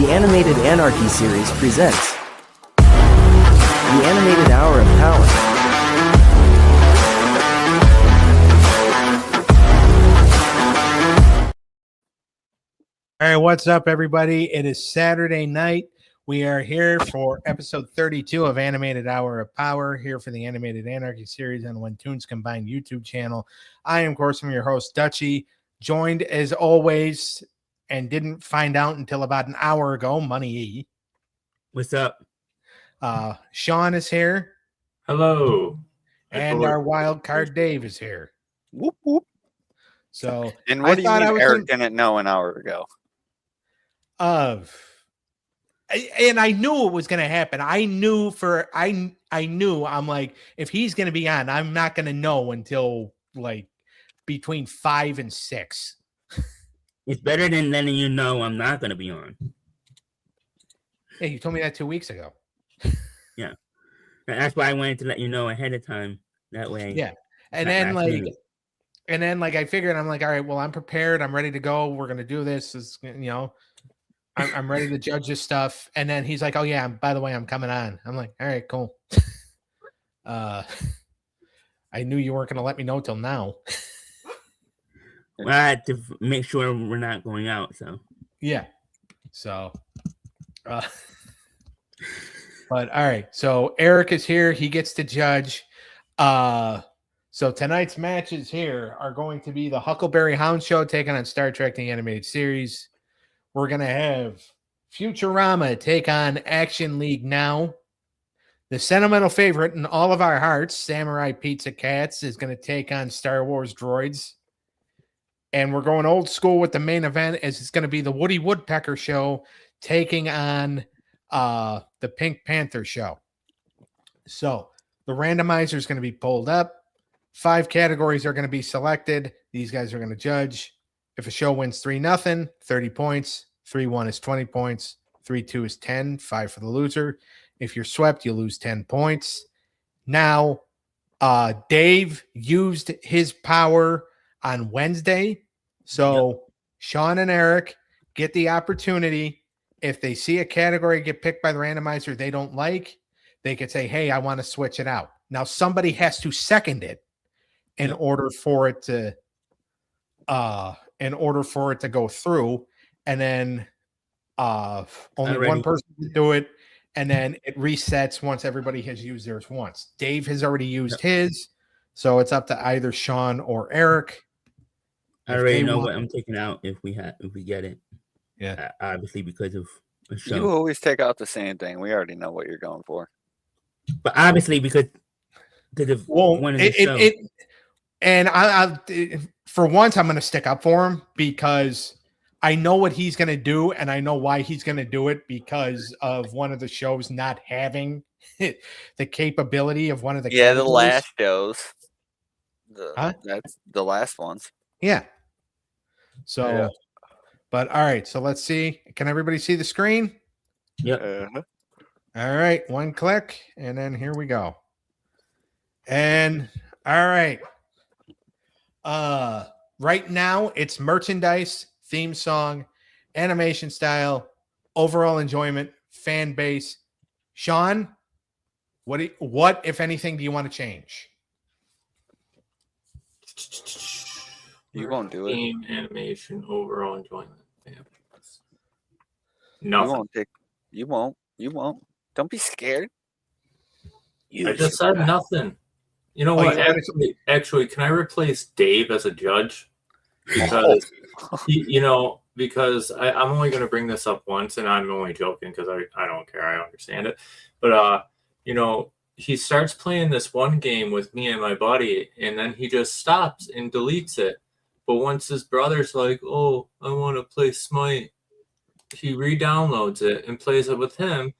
The animated Anarchy series presents the animated Hour of Power. All right, what's up, everybody? It is Saturday night. We are here for episode 32 of Animated Hour of Power, here for the Animated Anarchy series on When Toons Combined YouTube channel. I am, of course, your host, Dutchie, joined as always, and didn't find out until about an hour ago, Money E. What's up? Sean is here. Hello. And our wild card Dave is here. Whoop, whoop. So, and what do you mean Eric didn't know an hour ago? And I knew it was going to happen. I knew I'm like, if he's going to be on, I'm not going to know until like between 5 and 6. It's better than letting you know I'm not going to be on. Hey, you told me that 2 weeks ago. Yeah. That's why I wanted to let you know ahead of time. That way. Yeah. And then I figured, I'm like, all right, well, I'm prepared. I'm ready to go. We're going to do this. I'm ready to judge this stuff. And then he's like, oh yeah, by the way, I'm coming on. I'm like, all right, cool. I knew you weren't going to let me know till now. Well, I had to make sure we're not going out, so. Yeah. So, but all right. So Eric is here. He gets to judge. So tonight's matches here are going to be the Huckleberry Hound show taking on Star Trek the Animated Series. We're going to have Futurama take on Action League Now. The sentimental favorite in all of our hearts, Samurai Pizza Cats, is going to take on Star Wars Droids. And we're going old school with the main event, as it's going to be the Woody Woodpecker show taking on the Pink Panther show. So the randomizer is going to be pulled up. 5 categories are going to be selected. These guys are going to judge. If a show wins 3-0, 30 points. 3-1 is 20 points. 3-2 is 10. 5 for the loser. If you're swept, you lose 10 points. Now, Dave used his power on Wednesday. So Sean and Eric get the opportunity. If they see a category get picked by the randomizer they don't like, they could say, hey, I want to switch it out. Now, somebody has to second it in order for it to go through, and then only one person can do it, and then it resets once everybody has used theirs once. Dave has already used his, so it's up to either Sean or Eric. I already know what I'm taking out if we get it. Yeah, obviously because of a show. You always take out the same thing. We already know what you're going for. But obviously because of one of the shows. And I for once, I'm going to stick up for him because I know what he's going to do, and I know why he's going to do it because of one of the shows not having the capability of one of the the last shows. That's the last ones. Yeah. So, but all right. So let's see. Can everybody see the screen? Yep. All right. One click, and then here we go. And all right. Right now it's merchandise, theme song, animation style, overall enjoyment, fan base. Sean, what if anything do you want to change? You won't do it. Game, animation, overall enjoyment. Nothing. You won't. Don't be scared. I just said nothing. You know what? Actually, can I replace Dave as a judge? Because because I'm only going to bring this up once, and I'm only joking because I don't care. I understand it. But he starts playing this one game with me and my buddy, and then he just stops and deletes it. But once his brother's like, "Oh, I want to play Smite," he re-downloads it and plays it with him,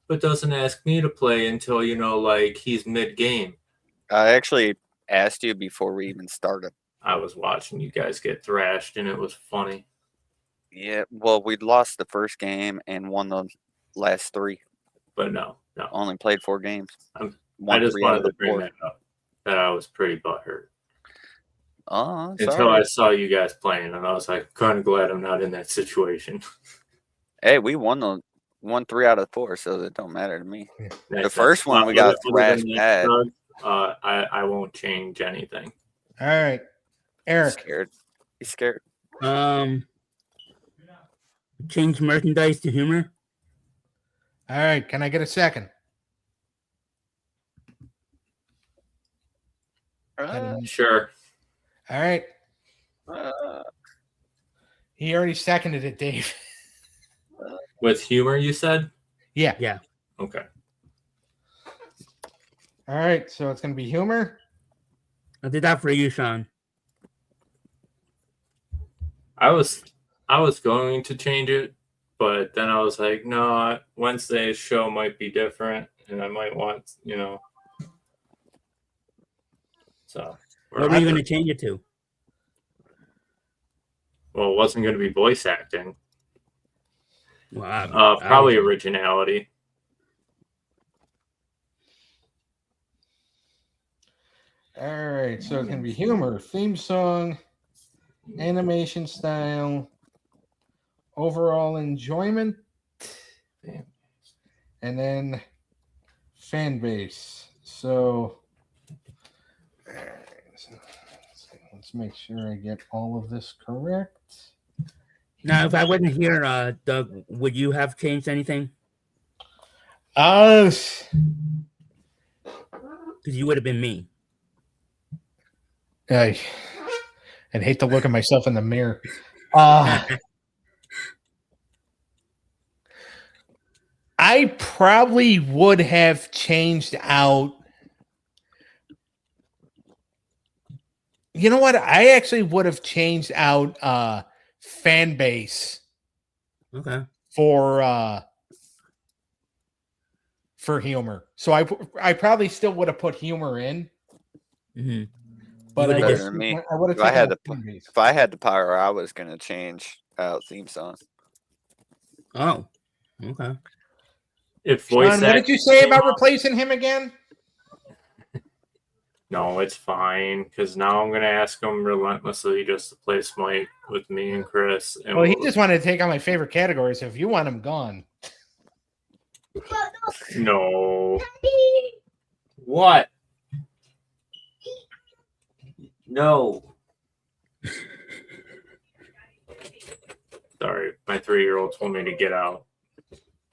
but doesn't ask me to play until he's mid-game. I actually asked you before we even started. I was watching you guys get thrashed, and it was funny. Yeah, well, we lost the first game and won the last 3. But no. Only played 4 games. I just wanted to bring that up, that I was pretty butthurt. Oh, until I saw you guys playing, and I was like, kind of glad I'm not in that situation. Hey, we won 3 out of 4, so it don't matter to me. That's The first one we got thrashed bad. I won't change anything. All right, Eric. He's scared. Change merchandise to humor. All right, can I get a second? Sure. All right. He already seconded it, Dave. With humor, you said? Yeah. Yeah. Okay. All right, so it's going to be humor. I did that for you, Sean. I was going to change it, but then I was like, no, Wednesday's show might be different, and I might want, So. What were you going to change it to? Well, it wasn't going to be voice acting. Well, probably originality. All right, so it's going to be humor, theme song, animation style, overall enjoyment, and then fan base. So let's make sure I get all of this correct. Now, if I wasn't here, Doug, would you have changed anything? Because you would have been me. I'd hate to look at myself in the mirror. I probably would have changed out. You know what? I actually would have changed out fan base. Okay. For humor. So I probably still would have put humor in. Mm-hmm. But I Better than me. If I had the power, I was gonna change out theme song. Oh, okay. If voice Sean, what did you say about replacing him again? No, it's fine, because now I'm gonna ask him relentlessly just to play Smite with me and Chris. And well, he just wanted to take on my favorite category, so if you want him gone. No. What? No. Sorry, my 3-year-old told me to get out.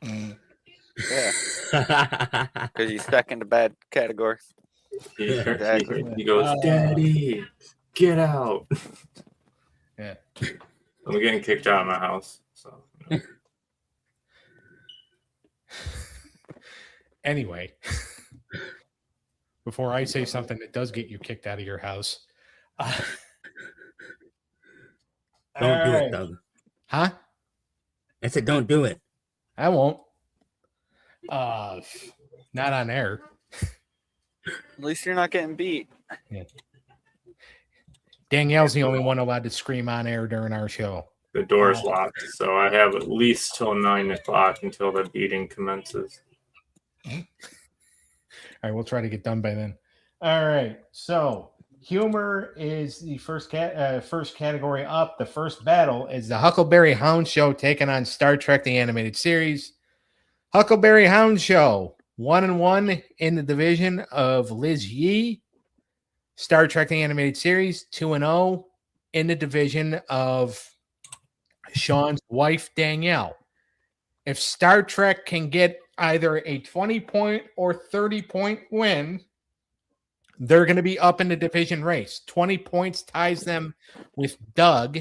Yeah. Because he's stuck in the bad category. He goes, Daddy, get out. Yeah. I'm getting kicked out of my house. So. Anyway, before I say something that does get you kicked out of your house. Don't do it, Doug. Huh? I said don't do it. I won't. Not on air. At least you're not getting beat. Yeah. Danielle's the only one allowed to scream on air during our show. The door's locked, so I have at least till 9 o'clock until the beating commences. All right, we'll try to get done by then. All right, so humor is the first category up. The first battle is the Huckleberry Hound Show taking on Star Trek: The Animated Series. Huckleberry Hound Show 1-1 in the division of Liz Yee. Star Trek: The Animated Series 2-0 in the division of Sean's wife Danielle. If Star Trek can get either a 20-point or 30-point win, they're going to be up in the division race. 20 points ties them with Doug,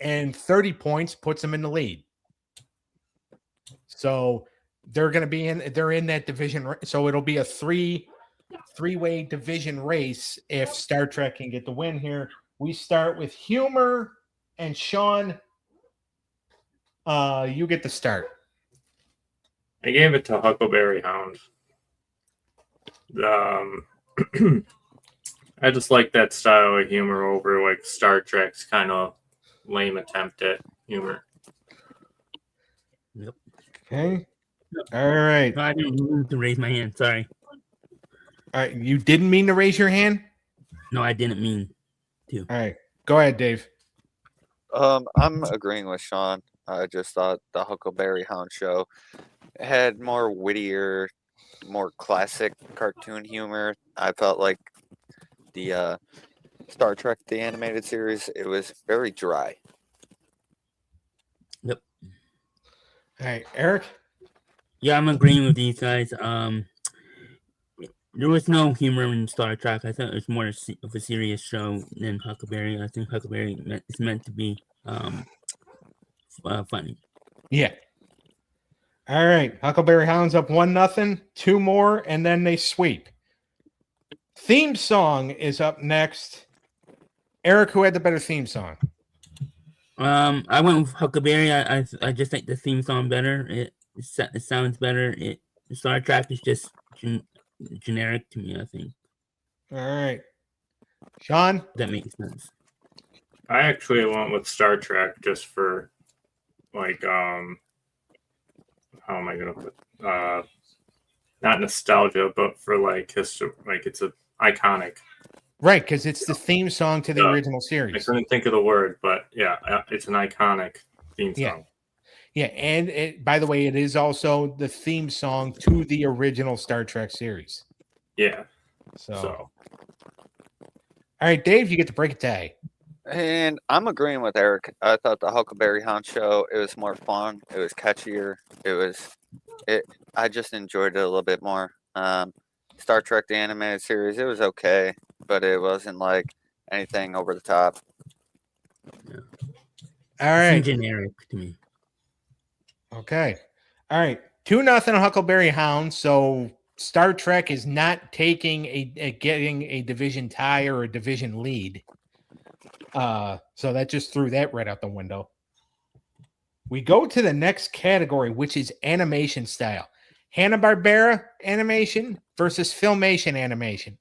and 30 points puts them in the lead. So they're going to be they're in that division. So it'll be a three-way division race if Star Trek can get the win here. We start with humor, and Sean, you get the start. I gave it to Huckleberry Hound. I just like that style of humor over like Star Trek's kind of lame attempt at humor. Yep. Okay. All right. I didn't mean to raise my hand. Sorry. All right. You didn't mean to raise your hand? No, I didn't mean to. All right. Go ahead, Dave. I'm agreeing with Sean. I just thought the Huckleberry Hound show had more wittier, more classic cartoon humor. I felt like the Star Trek, the animated series, it was very dry. Yep. All right, Eric. Yeah, I'm agreeing with these guys. There was no humor in Star Trek. I thought it was more of a serious show than Huckleberry. I think Huckleberry is meant to be funny. Yeah. All right. Huckleberry Hound's up 1-0. 2 more, and then they sweep. Theme song is up next. Eric, who had the better theme song? I went with Huckleberry. I just like the theme song better. It sounds better. Star Trek is just generic to me, I think. All right. Sean? That makes sense. I actually went with Star Trek just for like how am I gonna put not nostalgia, but for like history, like it's a iconic. Right, because it's the theme song to the original I series. couldn't think of the word, but yeah, it's an iconic theme song. Yeah, and by the way, it is also the theme song to the original Star Trek series. Yeah. So. All right, Dave, you get to break a tie. And I'm agreeing with Eric. I thought the Huckleberry Hound show, it was more fun. It was catchier. I just enjoyed it a little bit more. Star Trek, the animated series, it was okay, but it wasn't like anything over the top. Yeah. All right. It's generic to me. Okay. All right. 2-0 Huckleberry Hound. So Star Trek is not taking getting a division tie or a division lead. So that just threw that right out the window. We go to the next category, which is animation style. Hanna-Barbera animation versus Filmation animation.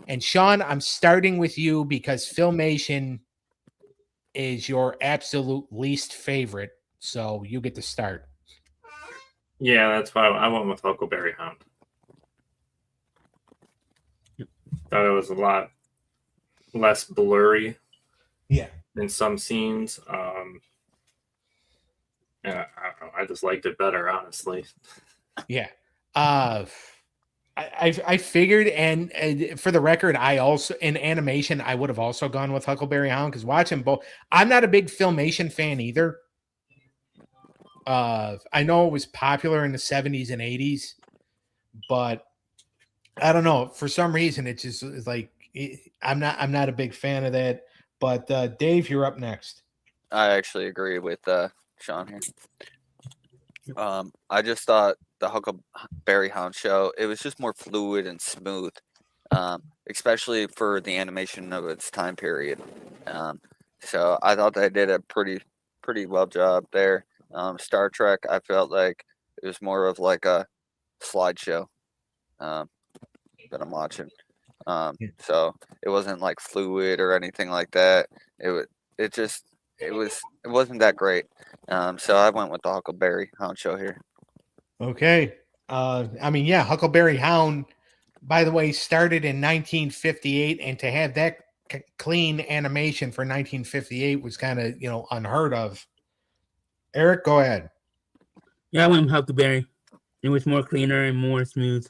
And Sean, I'm starting with you because Filmation is your absolute least favorite. So you get to start. Yeah, that's why I went with Huckleberry Hound. Thought it was a lot less blurry. Yeah. In some scenes. And I don't know, I just liked it better, honestly. Yeah. I figured, and for the record, I also in animation I would have also gone with Huckleberry Hound because watching both. I'm not a big Filmation fan either. I know it was popular in the 70s and 80s, but I don't know. For some reason, it just is like I'm not a big fan of that. But Dave, you're up next. I actually agree with Sean here. I just thought the Huckleberry Hound show, it was just more fluid and smooth, especially for the animation of its time period. So I thought they did a pretty well job there. Star Trek, I felt like it was more of like a slideshow that I'm watching. So it wasn't like fluid or anything like that. It wasn't that great. So I went with the Huckleberry Hound show here. Okay. I mean, yeah, Huckleberry Hound, by the way, started in 1958, and to have that clean animation for 1958 was kind of, unheard of. Eric, go ahead. Yeah, I went with Huckleberry. It was more cleaner and more smooth.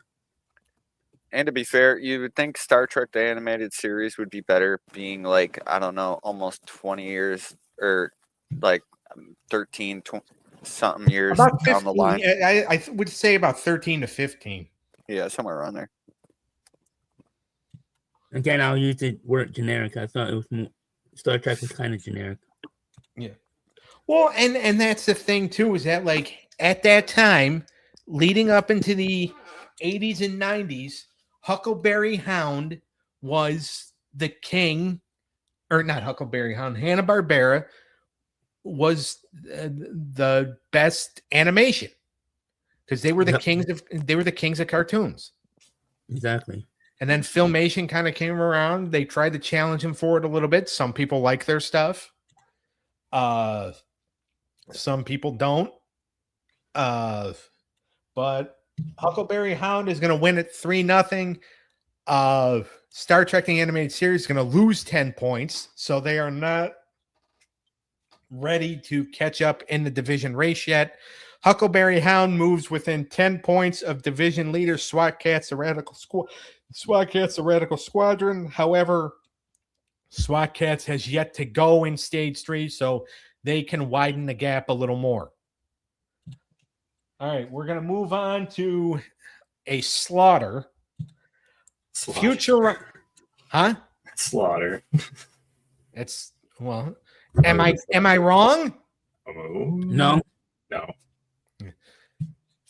And to be fair, you would think Star Trek the animated series would be better, being like, I don't know, almost 20 years or like 13, something years about 15, down the line. I would say about 13 to 15. Yeah, somewhere around there. Again, I'll use the word generic. I thought it was more, Star Trek was kind of generic. Yeah. Well, and that's the thing too, is that like at that time, leading up into the 80s and 90s, Huckleberry Hound was the king, or not Huckleberry Hound, Hanna-Barbera was the best animation because they were the kings of cartoons. Exactly. And then Filmation kind of came around. They tried to challenge him for it a little bit. Some people like their stuff. Some people don't. But Huckleberry Hound is going to win it 3-0. Star Trek the Animated Series is going to lose 10 points. So they are not ready to catch up in the division race yet. Huckleberry Hound moves within 10 points of division leader SWAT Cats, the Radical Squadron. However, SWAT Cats has yet to go in stage 3, so they can widen the gap a little more. All right, we're going to move on to a slaughter. Future, huh? Slaughter. It's well. Am I wrong? No. No.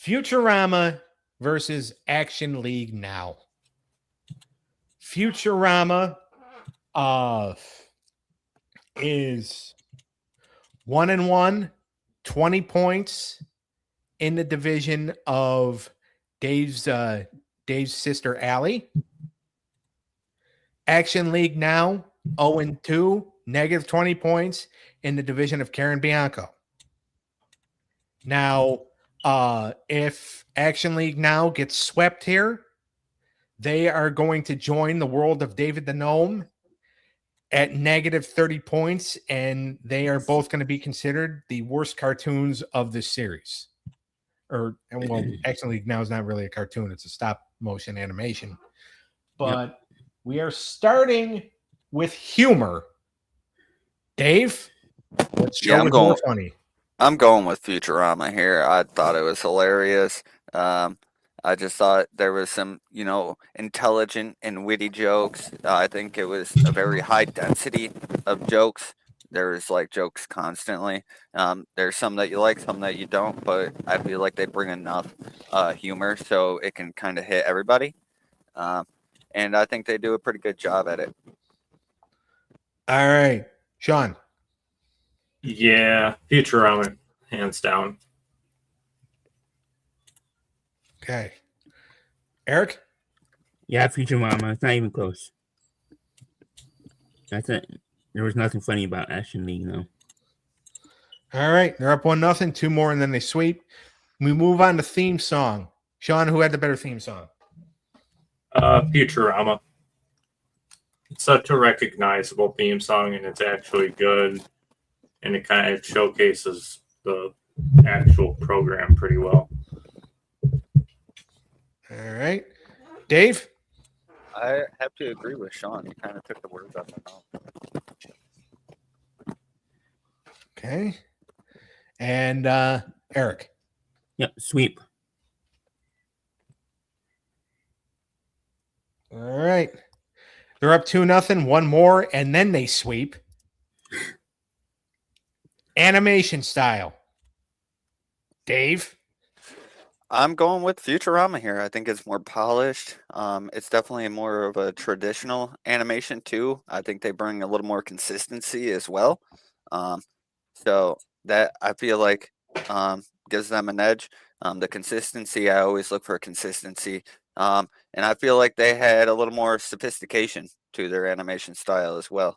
Futurama versus Action League Now. Futurama is 1-1, 20 points in the division of Dave's sister Allie. Action League Now 0-2, negative 20 points in the division of Karen Bianco. Now, if Action League Now gets swept here, they are going to join the world of David the Gnome at negative 30 points, and they are both going to be considered the worst cartoons of this series. Action League Now is not really a cartoon, it's a stop motion animation. But we are starting with humor. Dave, let's show it more funny. I'm going with Futurama here. I thought it was hilarious. I just thought there was some, intelligent and witty jokes. I think it was a very high density of jokes. There's like jokes constantly. There's some that you like, some that you don't, but I feel like they bring enough humor so it can kind of hit everybody. And I think they do a pretty good job at it. All right, Sean. Yeah, Futurama, hands down. Okay. Eric? Yeah, Futurama. It's not even close. That's it. There was nothing funny about Action League, no. All right. They're up 1-0. 2 more, and then they sweep. We move on to theme song. Sean, who had the better theme song? Futurama. It's such a recognizable theme song, and it's actually good. And it kind of showcases the actual program pretty well. All right. Dave? I have to agree with Sean. He kind of took the words out of my mouth. Okay. And Eric? Yep, sweep. All right. They're up 2-0. 1 more, and then they sweep. Animation style. Dave? I'm going with Futurama here. I think it's more polished. It's definitely more of a traditional animation too. I think they bring a little more consistency as well. So that I feel like gives them an edge. The consistency, I always look for consistency. And I feel like they had a little more sophistication to their animation style as well.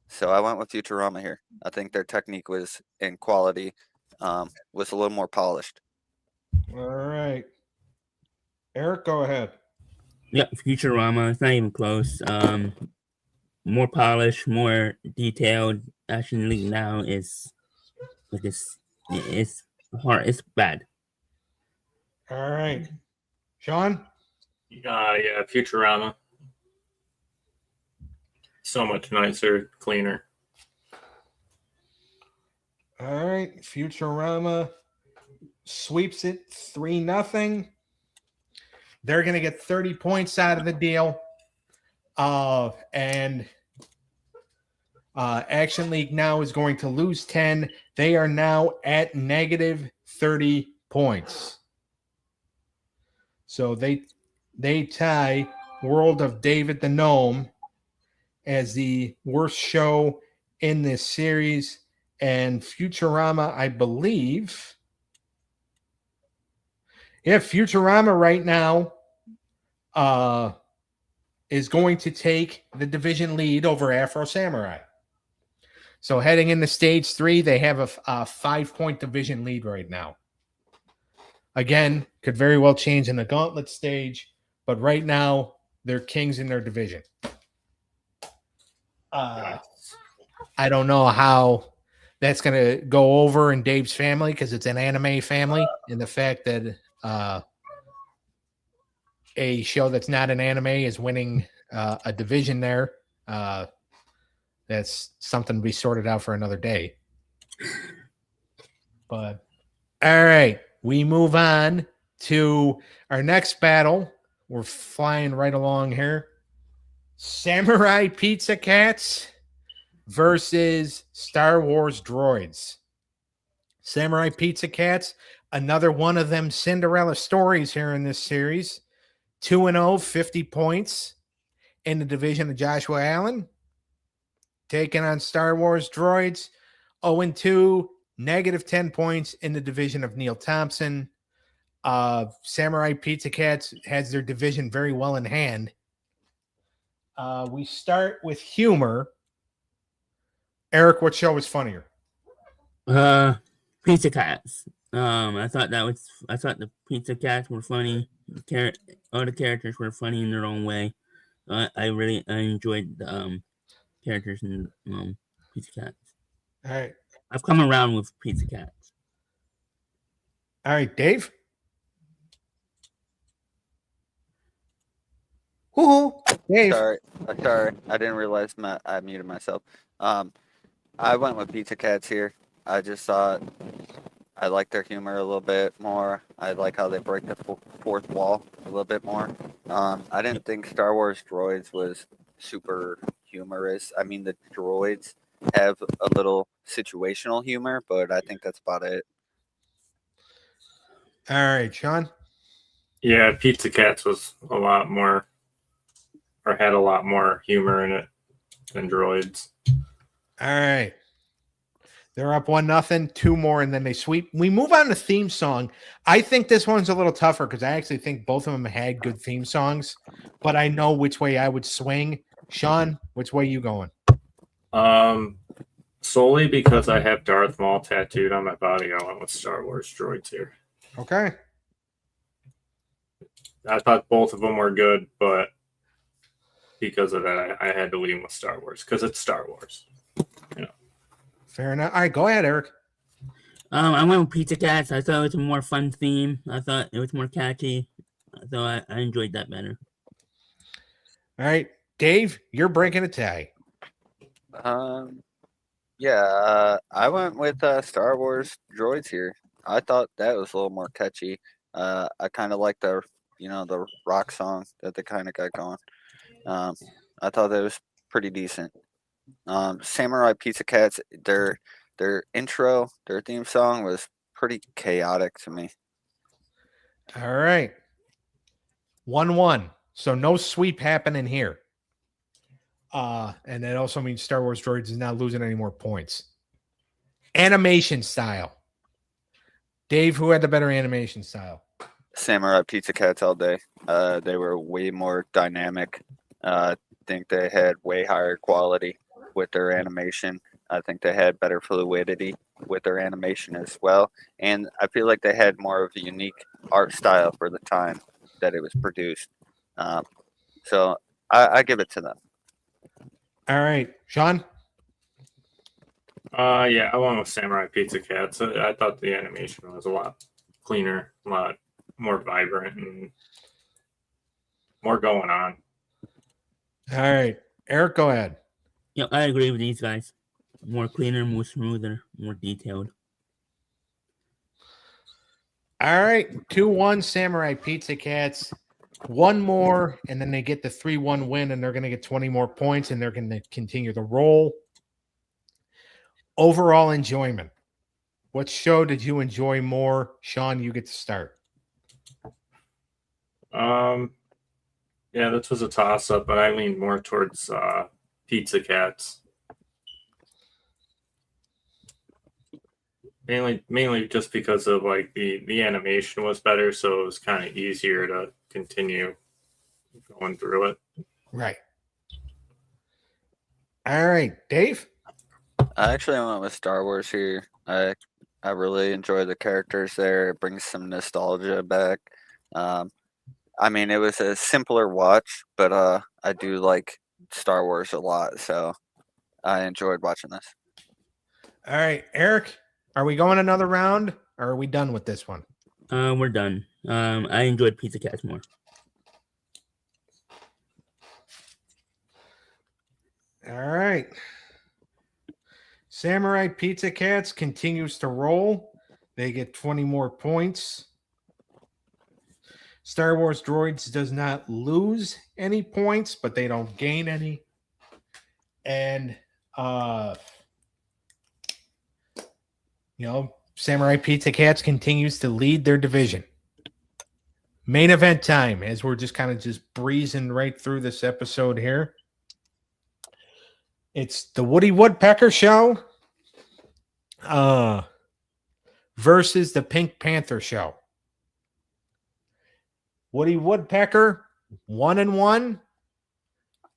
So I went with Futurama here. I think their technique was in quality, was a little more polished. All right. Eric, go ahead. Yep, Futurama. It's not even close. More polished, more detailed. Action League Now is like it's hard. It's bad. All right. Sean? Yeah, Futurama. So much nicer, cleaner. All right. Futurama sweeps it 3-0. They're going to get 30 points out of the deal. And Action League Now is going to lose 10. They are now at negative 30 points. So they tie World of David the Gnome as the worst show in this series. And Futurama, I believe. Yeah, Futurama right now is going to take the division lead over Afro Samurai. So heading into stage 3, they have a 5-point division lead right now. Again, could very well change in the gauntlet stage, but right now they're kings in their division. I don't know how that's going to go over in Dave's family because it's an anime family, and the fact that a show that's not an anime is winning a division there. That's something to be sorted out for another day. But all right, we move on to our next battle. We're flying right along here. Samurai Pizza Cats versus Star Wars Droids. Samurai Pizza Cats, another one of them Cinderella stories here in this series. 2-0, 50 points in the division of Joshua Allen. Taking on Star Wars Droids, 0-2, negative 10 points in the division of Neil Thompson. Samurai Pizza Cats has their division very well in hand. We start with humor. Eric, what show was funnier? Pizza Cats. I thought the Pizza Cats were funny. All the characters were funny in their own way. I enjoyed the characters in Pizza Cats. All right. I've come around with Pizza Cats. All right, Dave. Dave. Sorry, I didn't realize I muted myself. I went with Pizza Cats here. I just thought I like their humor a little bit more. I like how they break the fourth wall a little bit more. I didn't think Star Wars Droids was super humorous. I mean, the droids have a little situational humor, but I think that's about it. All right, Sean. Yeah, Pizza Cats was a lot more, or had a lot more humor in it than Droids. All right. They're up 1-0, 2 more, and then they sweep. We move on to theme song. I think this one's a little tougher because I actually think both of them had good theme songs, but I know which way I would swing. Sean, which way you going? Solely because I have Darth Maul tattooed on my body, I went with Star Wars Droids here. Okay. I thought both of them were good, but because of that, I had to lean with Star Wars because it's Star Wars. You know. Fair enough. All right, go ahead, Eric. I went with Pizza Cats. I thought it was a more fun theme. I thought it was more catchy. So I enjoyed that better. All right, Dave, you're breaking a tie. Yeah, I went with Star Wars Droids here. I thought that was a little more catchy. I kind of like the rock song that they kind of got going. I thought that was pretty decent. Samurai Pizza Cats, their intro, their theme song was pretty chaotic to me. All right. 1-1. So no sweep happening here. And that also means Star Wars Droids is not losing any more points. Animation style. Dave, who had the better animation style? Samurai Pizza Cats all day. They were way more dynamic. I think they had way higher quality with their animation. I think they had better fluidity with their animation as well. And I feel like they had more of a unique art style for the time that it was produced. So I give it to them. All right. Sean? Yeah, I went with Samurai Pizza Cats. I thought the animation was a lot cleaner, a lot more vibrant, and more going on. All right. Eric, go ahead. Yep, I agree with these guys. More cleaner, more smoother, more detailed. All right. 2-1 Samurai Pizza Cats. One more, and then they get the 3-1 win, and they're going to get 20 more points, and they're going to continue the roll. Overall enjoyment. What show did you enjoy more? Sean, you get to start. Yeah, this was a toss-up, but I leaned more towards Pizza Cats. Mainly just because of like the animation was better, so it was kind of easier to continue going through it. Right. All right, Dave. I actually went with Star Wars here. I really enjoy the characters there. It brings some nostalgia back. I mean, it was a simpler watch, but I do like Star Wars a lot, so I enjoyed watching this. All right, Eric, are we going another round or are we done with this one? We're done. I enjoyed Pizza Cats more. All right. Samurai Pizza Cats continues to roll. They get 20 more points. Star Wars Droids does not lose any points, but they don't gain any. And Samurai Pizza Cats continues to lead their division. Main event time, as we're just kind of just breezing right through this episode here. It's the Woody Woodpecker show versus the Pink Panther show. Woody Woodpecker, 1-1,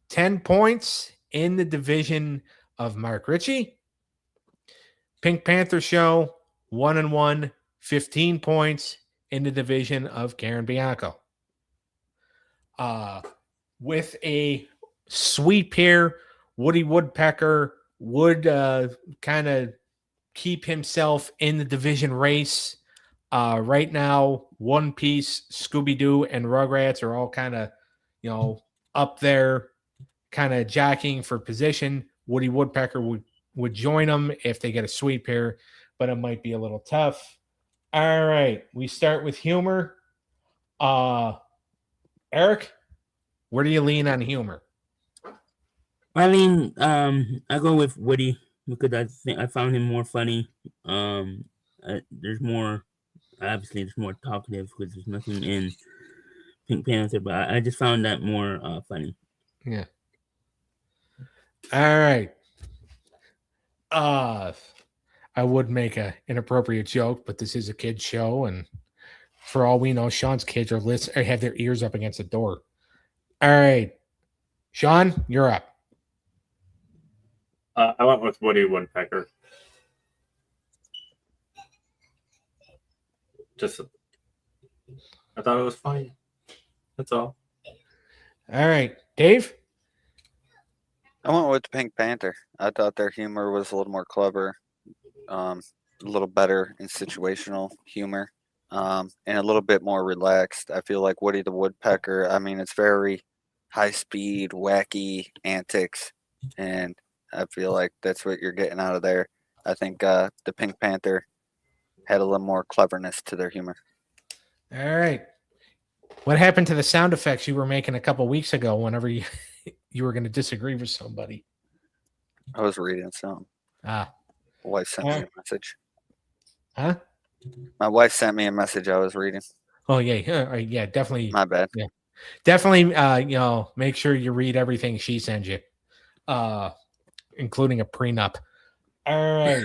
10 points in the division of Mark Ritchie. Pink Panther show, 1-1, 15 points in the division of Karen Bianco. With a sweep here, Woody Woodpecker would kind of keep himself in the division race. Right now, One Piece, Scooby-Doo, and Rugrats are all kind of, up there, kind of jockeying for position. Woody Woodpecker would join them if they get a sweep here, but it might be a little tough. All right, we start with humor. Eric, where do you lean on humor? I go with Woody because I found him more funny. There's more talkative because there's nothing in Pink Panther, but I just found that more funny. Yeah. All right. I would make an inappropriate joke, but this is a kid's show, and for all we know, Sean's kids have their ears up against the door. All right, Sean, you're up. I went with Woody Woodpecker. I thought it was funny. That's all. All right, Dave? I went with Pink Panther. I thought their humor was a little more clever, a little better in situational humor, and a little bit more relaxed. I feel like Woody the Woodpecker, it's very high speed, wacky antics, and I feel like that's what you're getting out of there. I think the Pink Panther had a little more cleverness to their humor. All right. What happened to the sound effects you were making a couple weeks ago whenever you were going to disagree with somebody? I was reading something. My wife sent me a message. Huh? My wife sent me a message I was reading. Oh, yeah. Yeah, definitely. My bad. Yeah. Definitely, make sure you read everything she sends you, including a prenup. All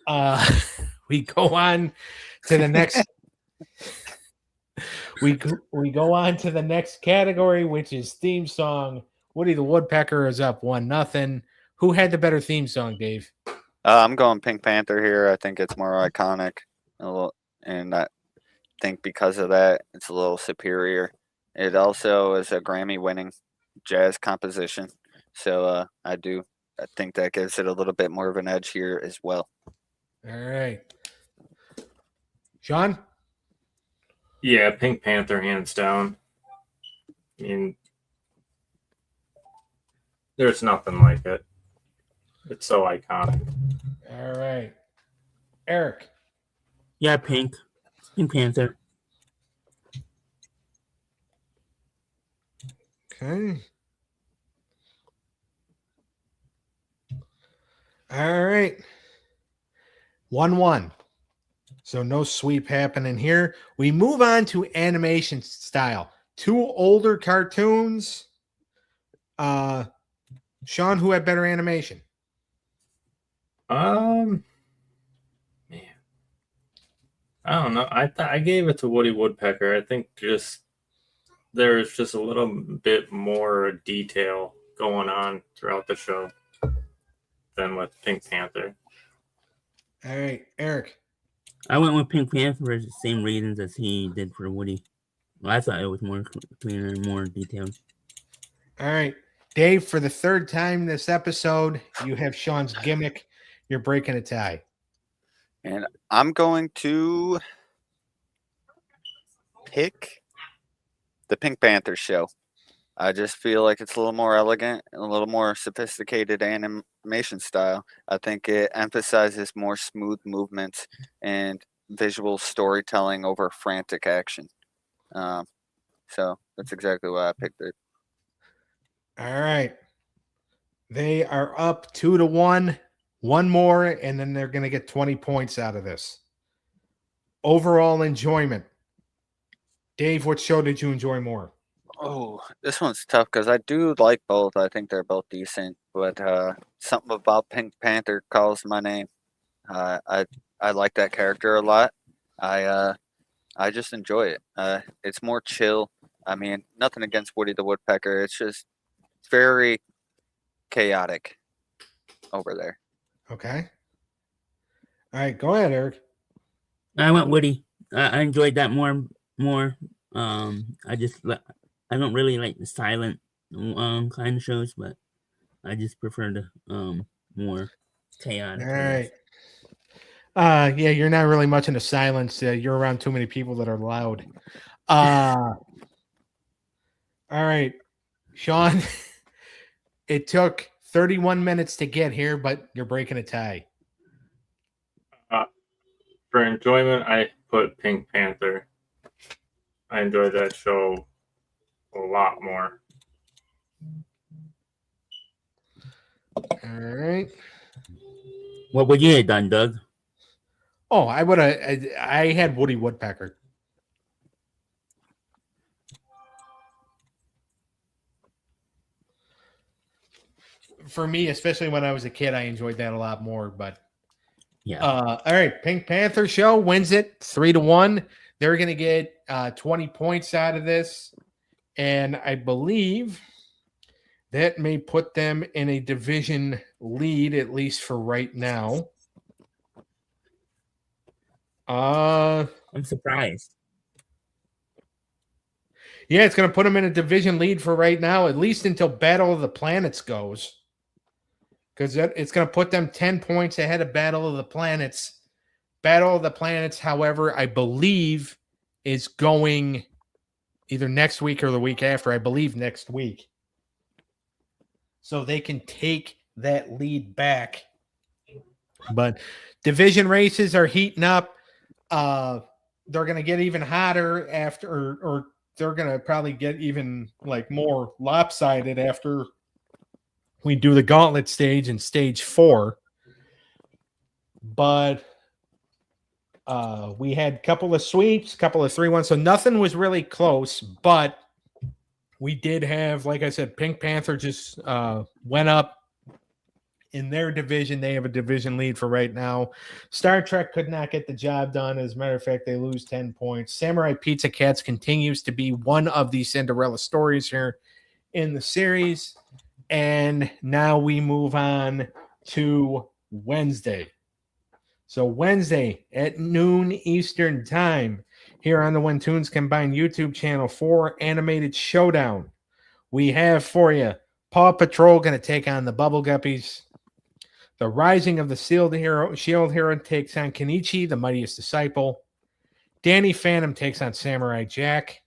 right. We go on to the next. We go on to the next category, which is theme song. Woody the Woodpecker is up 1-0. Who had the better theme song, Dave? I'm going Pink Panther here. I think it's more iconic, and I think because of that, it's a little superior. It also is a Grammy-winning jazz composition, so I think that gives it a little bit more of an edge here as well. All right, Sean? Yeah, Pink Panther, hands down. There's nothing like it. It's so iconic. All right. Eric? Yeah, Pink Panther. Okay. All right. 1-1. So no sweep happening here. We move on to animation style. Two older cartoons. Sean, who had better animation? Man, I don't know. I gave it to Woody Woodpecker. I think there's just a little bit more detail going on throughout the show than with Pink Panther. All right, Eric. I went with Pink Panther for the same reasons as he did for Woody. Well, I thought it was more cleaner and more detailed. All right, Dave, for the third time this episode, you have Sean's gimmick. You're breaking a tie. And I'm going to pick the Pink Panther show. I just feel like it's a little more elegant and a little more sophisticated animation style. I think it emphasizes more smooth movements and visual storytelling over frantic action. So that's exactly why I picked it. All right. They are up 2-1. One more, and then they're going to get 20 points out of this. Overall enjoyment. Dave, what show did you enjoy more? Oh, this one's tough because I do like both. I think they're both decent, but something about Pink Panther calls my name. I like that character a lot. I just enjoy it. It's more chill. I mean, nothing against Woody the Woodpecker. It's just very chaotic over there. Okay. All right, go ahead, Eric. I went Woody. I enjoyed that more. I don't really like the silent kind of shows, but I just prefer the more chaotic. All right. Yeah, you're not really much into silence. You're around too many people that are loud. All right, Sean. It took 31 minutes to get here, but you're breaking a tie. For enjoyment, I put Pink Panther. I enjoyed that show a lot more. All right. What would you have done, Doug? Oh, I would have. I had Woody Woodpecker. For me, especially when I was a kid, I enjoyed that a lot more. But yeah. All right, Pink Panther show wins it 3-1. They're going to get 20 points out of this, and I believe that may put them in a division lead, at least for right now. I'm surprised. Yeah, it's going to put them in a division lead for right now, at least until Battle of the Planets goes. Because it's going to put them 10 points ahead of Battle of the Planets. Battle of the Planets, however, I believe is going either next week or the week after. I believe next week. So they can take that lead back. But division races are heating up. They're going to get even hotter after, or they're going to probably get even like more lopsided after we do the gauntlet stage in stage 4. But we had a couple of sweeps, a couple of 3-1. So nothing was really close, but we did have, like I said, Pink Panther just went up in their division. They have a division lead for right now. Star Trek could not get the job done. As a matter of fact, they lose 10 points. Samurai Pizza Cats continues to be one of the Cinderella stories here in the series. And now we move on to Wednesday. So Wednesday at noon Eastern time here on the When Toons Combined YouTube channel for Animated Showdown. We have for you Paw Patrol going to take on the Bubble Guppies. The Rising of the Shield Hero takes on Kenichi, the Mightiest Disciple. Danny Phantom takes on Samurai Jack.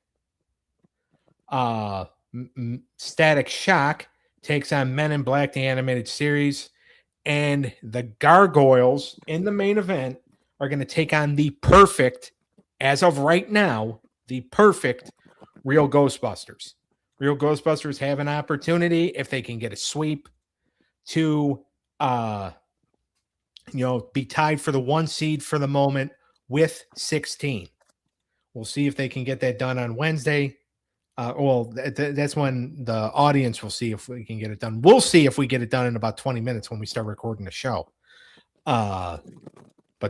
Static Shock takes on Men in Black, the animated series. And the Gargoyles in the main event are going to take on the perfect, as of right now, the perfect Real Ghostbusters. Real Ghostbusters have an opportunity, if they can get a sweep, to be tied for the 1 seed for the moment with 16. We'll see if they can get that done on Wednesday. That's when the audience will see if we can get it done. We'll see if we get it done in about 20 minutes when we start recording the show. But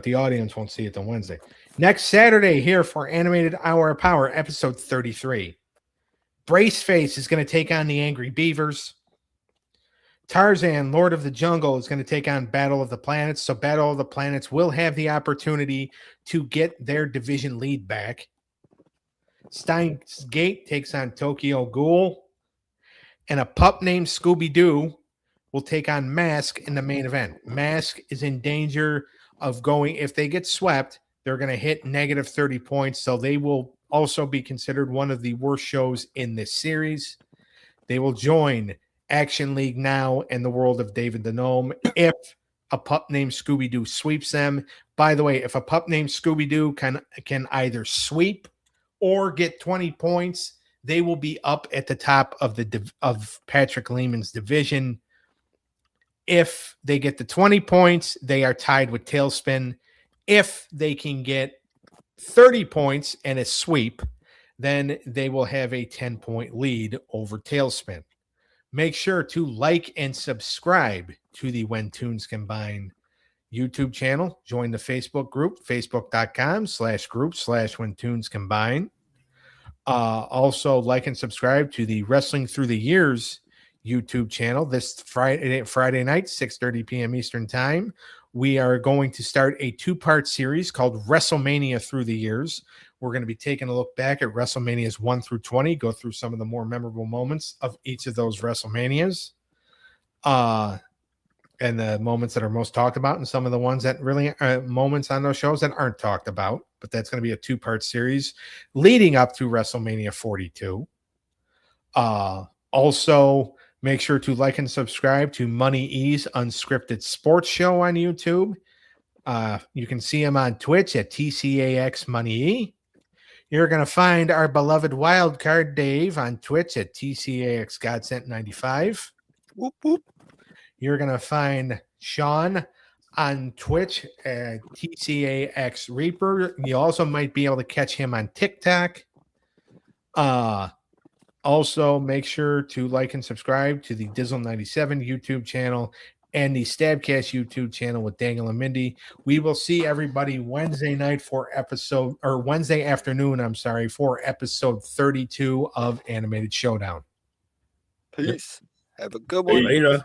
the audience won't see it on Wednesday. Next Saturday here for Animated Hour of Power, episode 33. Braceface is going to take on the Angry Beavers. Tarzan, Lord of the Jungle, is going to take on Battle of the Planets. So Battle of the Planets will have the opportunity to get their division lead back. Steins Gate takes on Tokyo Ghoul. And a pup named Scooby-Doo will take on Mask in the main event. Mask is in danger of going, if they get swept, they're going to hit negative 30 points. So they will also be considered one of the worst shows in this series. They will join Action League Now and the World of David the Gnome if a pup named Scooby-Doo sweeps them. By the way, if a pup named Scooby-Doo can either sweep or get 20 points, they will be up at the top of of Patrick Lehman's division. If they get the 20 points, they are tied with Tailspin. If they can get 30 points and a sweep, then they will have a 10-point lead over Tailspin. Make sure to like and subscribe to the When Tunes Combine YouTube channel. Join the Facebook group, facebook.com/group/When Tunes Combine. Also, like and subscribe to the Wrestling Through the Years YouTube channel. This Friday night, 6:30 p.m. Eastern Time, we are going to start a 2-part series called WrestleMania Through the Years. We're going to be taking a look back at WrestleManias 1 through 20, go through some of the more memorable moments of each of those WrestleManias, and the moments that are most talked about, and some of the ones that really are moments on those shows that aren't talked about. But that's going to be a 2-part series leading up to WrestleMania 42. Also, make sure to like and subscribe to Money E's Unscripted Sports Show on YouTube. You can see him on Twitch at TCAX Money E. You're going to find our beloved wildcard Dave on Twitch at TCAX Godsent 95. Whoop, whoop. You're going to find Sean on Twitch at TCAX Reaper. You also might be able to catch him on TikTok. Also, make sure to like and subscribe to the Dizzle97 YouTube channel and the Stabcast YouTube channel with Daniel and Mindy. We will see everybody Wednesday afternoon, for episode 32 of Animated Showdown. Peace. Have a good one. Later.